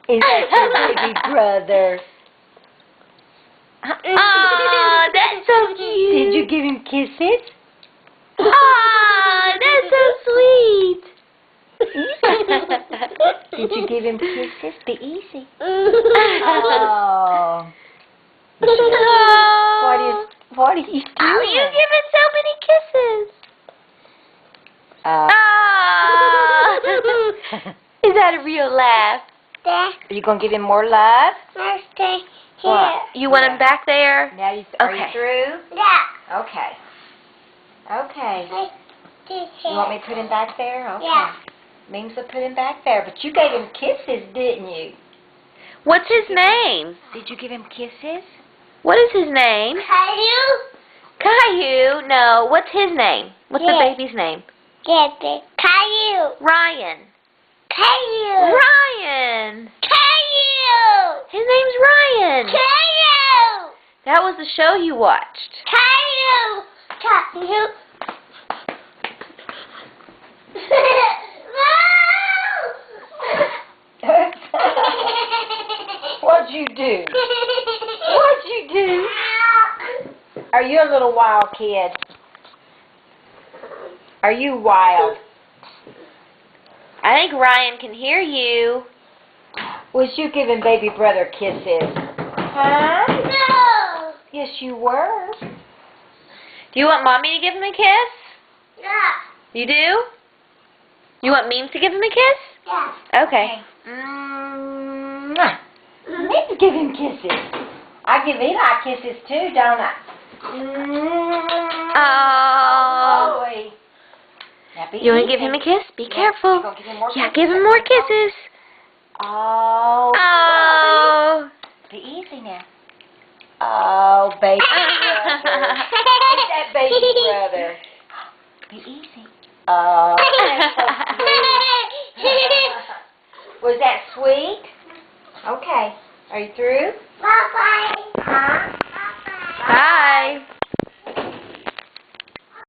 Is that your baby brother? Oh, that's so cute. Did you give him kisses? Oh, that's so sweet. Did you give him kisses? Be easy. Oh. What are you doing? Oh, you giving so many kisses. Oh. Is that a real laugh? Are you going to give him more love? What? You want him back there? Now are you Okay. through? Yeah. Okay. Okay. You want me to put him back there? Okay. Yeah. Means to put him back there. But you gave him kisses, didn't you? What's his name? Did you give him kisses? What is his name? Caillou? Caillou. No. What's his name? What's the Yeah. baby's name? Caillou. Ryan. Caillou. Ryan. Caillou. His name's Ryan. Caillou. That was the show you watched. Caillou. Caillou. What'd you do? What'd you do? Are you a little wild kid? Are you wild? I think Ryan can hear you. Was you giving baby brother kisses? Huh? No. Yes, you were. Do you want Mommy to give him a kiss? Yeah. You do? You want Memes to give him a kiss? Yeah. Okay. Mwah. Need to give him kisses. I give Eli kisses too, don't I? Oh. Boy. Now be You want to easy. give him a kiss? Be You careful. gonna give him more Yeah, kisses? give him more kisses. Oh. Oh. Be easy now. Oh, baby brother. Who's that baby brother? Be easy. Oh. Was that sweet? Okay. Are you through? Bye-bye. Bye.